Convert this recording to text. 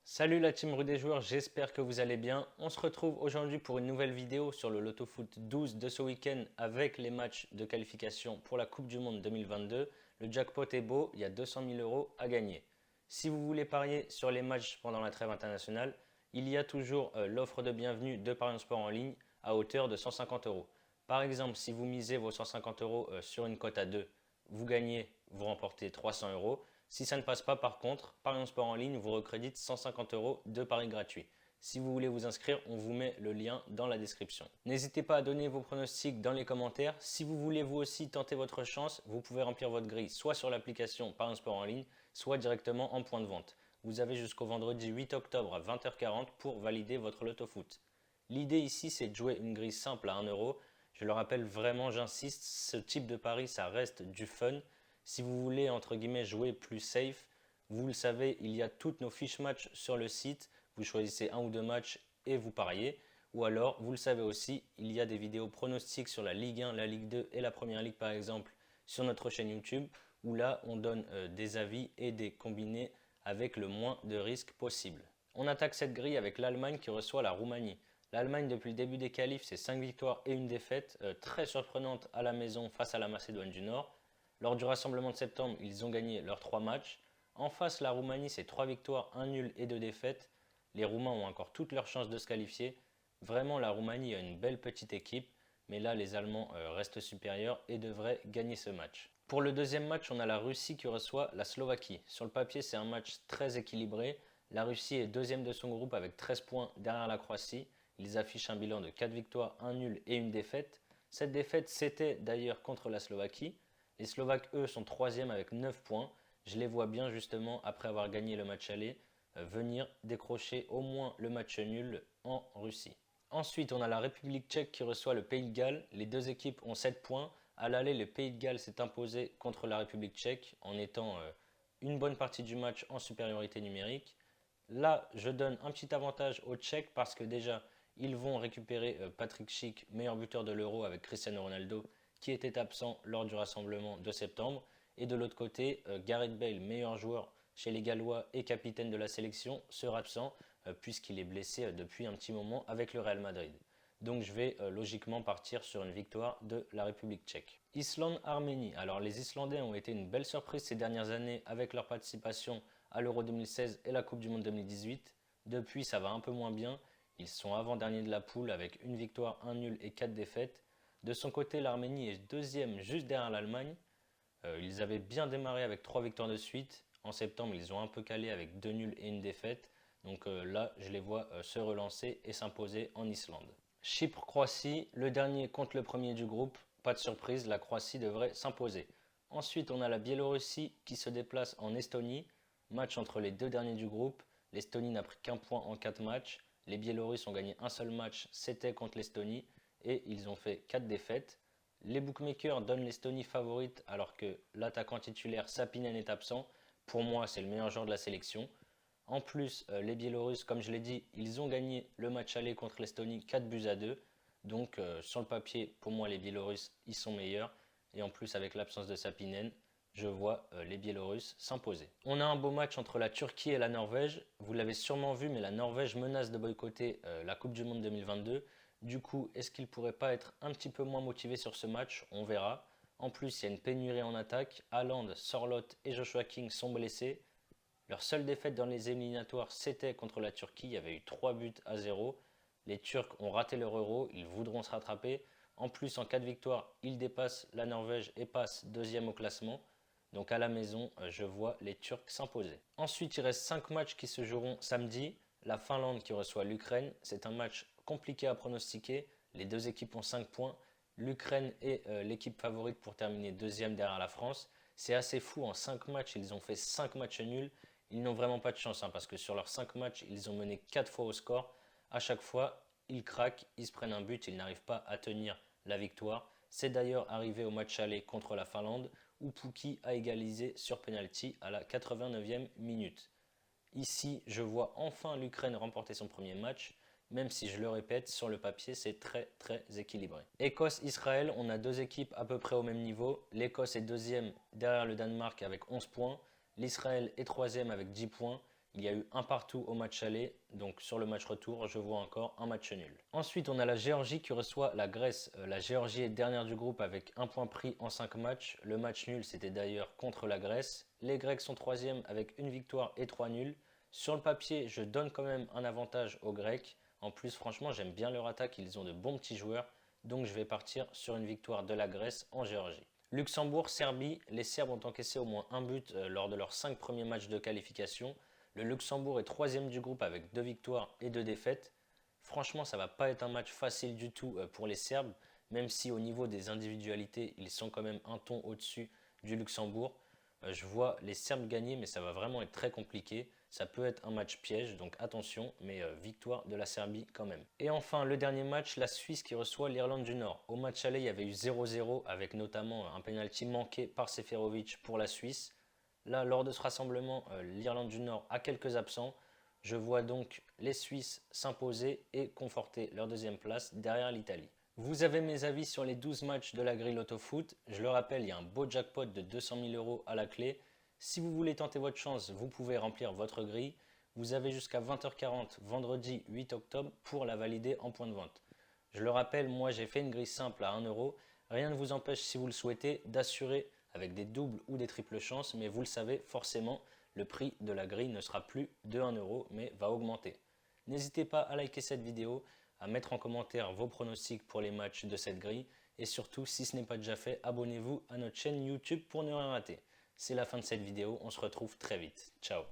Salut la team Rue des Joueurs, j'espère que vous allez bien. On se retrouve aujourd'hui pour une nouvelle vidéo sur le Loto Foot 12 de ce week-end avec les matchs de qualification pour la Coupe du Monde 2022. Le jackpot est beau, il y a 200 000 euros à gagner. Si vous voulez parier sur les matchs pendant la trêve internationale, il y a toujours l'offre de bienvenue de Paris Sport en ligne à hauteur de 150 euros. Par exemple, si vous misez vos 150 euros sur une cote à 2, vous gagnez, vous remportez 300 euros. Si ça ne passe pas, par contre, Paris Sport en ligne vous recrédite 150 euros de paris gratuits. Si vous voulez vous inscrire, on vous met le lien dans la description. N'hésitez pas à donner vos pronostics dans les commentaires. Si vous voulez vous aussi tenter votre chance, vous pouvez remplir votre grille soit sur l'application Paris Sport en ligne, soit directement en point de vente. Vous avez jusqu'au vendredi 8 octobre à 20h40 pour valider votre Loto Foot. L'idée ici, c'est de jouer une grille simple à 1 euro. Je le rappelle vraiment, j'insiste, ce type de pari, ça reste du fun. Si vous voulez, entre guillemets, jouer plus safe, vous le savez, il y a toutes nos fiches match sur le site. Vous choisissez un ou deux matchs et vous pariez. Ou alors, vous le savez aussi, il y a des vidéos pronostiques sur la Ligue 1, la Ligue 2 et la Première Ligue par exemple sur notre chaîne YouTube où là, on donne des avis et des combinés avec le moins de risques possible. On attaque cette grille avec l'Allemagne qui reçoit la Roumanie. L'Allemagne, depuis le début des qualifs, c'est 5 victoires et une défaite, très surprenante à la maison face à la Macédoine du Nord. Lors du rassemblement de septembre, ils ont gagné leurs 3 matchs. En face, la Roumanie, c'est 3 victoires, 1 nul et 2 défaites. Les Roumains ont encore toutes leurs chances de se qualifier. Vraiment, la Roumanie a une belle petite équipe, mais là, les Allemands restent supérieurs et devraient gagner ce match. Pour le deuxième match, on a la Russie qui reçoit la Slovaquie. Sur le papier, c'est un match très équilibré. La Russie est deuxième de son groupe avec 13 points derrière la Croatie. Ils affichent un bilan de 4 victoires, 1 nul et une défaite. Cette défaite, c'était d'ailleurs contre la Slovaquie. Les Slovaques, eux, sont troisième avec 9 points. Je les vois bien justement, après avoir gagné le match aller, venir décrocher au moins le match nul en Russie. Ensuite, on a la République tchèque qui reçoit le Pays de Galles. Les deux équipes ont 7 points. À l'aller, le Pays de Galles s'est imposé contre la République tchèque en étant une bonne partie du match en supériorité numérique. Là, je donne un petit avantage aux Tchèques parce que déjà, ils vont récupérer Patrick Schick, meilleur buteur de l'Euro avec Cristiano Ronaldo, qui était absent lors du rassemblement de septembre. Et de l'autre côté, Gareth Bale, meilleur joueur chez les Gallois et capitaine de la sélection, sera absent puisqu'il est blessé depuis un petit moment avec le Real Madrid. Donc je vais logiquement partir sur une victoire de la République tchèque. Islande-Arménie. Alors les Islandais ont été une belle surprise ces dernières années avec leur participation à l'Euro 2016 et la Coupe du Monde 2018. Depuis, ça va un peu moins bien. Ils sont avant-derniers de la poule avec une victoire, un nul et 4 défaites. De son côté, l'Arménie est deuxième juste derrière l'Allemagne. Ils avaient bien démarré avec 3 victoires de suite. En septembre, ils ont un peu calé avec 2 nuls et une défaite. Donc là, je les vois se relancer et s'imposer en Islande. Chypre-Croatie, le dernier contre le premier du groupe. Pas de surprise, la Croatie devrait s'imposer. Ensuite, on a la Biélorussie qui se déplace en Estonie. Match entre les deux derniers du groupe. L'Estonie n'a pris qu'un point en 4 matchs. Les Biélorusses ont gagné un seul match, c'était contre l'Estonie. Et ils ont fait 4 défaites. Les bookmakers donnent l'Estonie favorite alors que l'attaquant titulaire Sapinen est absent. Pour moi, c'est le meilleur joueur de la sélection. En plus, les Biélorusses, comme je l'ai dit, ils ont gagné le match aller contre l'Estonie 4 buts à 2. Donc sur le papier, pour moi, les Biélorusses, ils sont meilleurs. Et en plus, avec l'absence de Sapinen, je vois les Biélorusses s'imposer. On a un beau match entre la Turquie et la Norvège. Vous l'avez sûrement vu, mais la Norvège menace de boycotter la Coupe du Monde 2022. Du coup, est-ce qu'il ne pourrait pas être un petit peu moins motivé sur ce match? On verra. En plus, il y a une pénurie en attaque. Haaland, Sorloth et Joshua King sont blessés. Leur seule défaite dans les éliminatoires, c'était contre la Turquie. Il y avait eu 3 buts à 0. Les Turcs ont raté leur euro, ils voudront se rattraper. En plus, en cas de victoire, ils dépassent la Norvège et passent deuxième au classement. Donc à la maison, je vois les Turcs s'imposer. Ensuite, il reste 5 matchs qui se joueront samedi. La Finlande qui reçoit l'Ukraine. C'est un match compliqué à pronostiquer. Les deux équipes ont 5 points. L'Ukraine est l'équipe favorite pour terminer deuxième derrière la France. C'est assez fou, en 5 matchs, ils ont fait 5 matchs nuls. Ils n'ont vraiment pas de chance parce que sur leurs 5 matchs, ils ont mené 4 fois au score. À chaque fois, ils craquent, ils se prennent un but, ils n'arrivent pas à tenir la victoire. C'est d'ailleurs arrivé au match aller contre la Finlande où Pukki a égalisé sur penalty à la 89e minute. Ici, je vois enfin l'Ukraine remporter son premier match, même si je le répète, sur le papier, c'est très très équilibré. Écosse-Israël, on a deux équipes à peu près au même niveau. L'Écosse est deuxième derrière le Danemark avec 11 points. L'Israël est troisième avec 10 points. Il y a eu un partout au match aller, donc sur le match retour, je vois encore un match nul. Ensuite, on a la Géorgie qui reçoit la Grèce. La Géorgie est dernière du groupe avec un point pris en 5 matchs. Le match nul, c'était d'ailleurs contre la Grèce. Les Grecs sont troisième avec une victoire et 3 nuls. Sur le papier, je donne quand même un avantage aux Grecs. En plus, franchement, j'aime bien leur attaque, ils ont de bons petits joueurs. Donc je vais partir sur une victoire de la Grèce en Géorgie. Luxembourg, Serbie, les Serbes ont encaissé au moins un but lors de leurs 5 premiers matchs de qualification. Le Luxembourg est troisième du groupe avec 2 victoires et 2 défaites. Franchement, ça va pas être un match facile du tout pour les Serbes, même si au niveau des individualités, ils sont quand même un ton au-dessus du Luxembourg. Je vois les Serbes gagner, mais ça va vraiment être très compliqué. Ça peut être un match piège, donc attention, mais victoire de la Serbie quand même. Et enfin, le dernier match, la Suisse qui reçoit l'Irlande du Nord. Au match aller, il y avait eu 0-0 avec notamment un penalty manqué par Seferovic pour la Suisse. Là, lors de ce rassemblement, l'Irlande du Nord a quelques absents. Je vois donc les Suisses s'imposer et conforter leur deuxième place derrière l'Italie. Vous avez mes avis sur les 12 matchs de la grille Loto-Foot. Je le rappelle, il y a un beau jackpot de 200 000 € à la clé. Si vous voulez tenter votre chance, vous pouvez remplir votre grille. Vous avez jusqu'à 20h40 vendredi 8 octobre pour la valider en point de vente. Je le rappelle, moi j'ai fait une grille simple à 1 euro. Rien ne vous empêche, si vous le souhaitez, d'assurer avec des doubles ou des triples chances, mais vous le savez, forcément, le prix de la grille ne sera plus de 1 euro, mais va augmenter. N'hésitez pas à liker cette vidéo, à mettre en commentaire vos pronostics pour les matchs de cette grille, et surtout, si ce n'est pas déjà fait, abonnez-vous à notre chaîne YouTube pour ne rien rater. C'est la fin de cette vidéo, on se retrouve très vite. Ciao.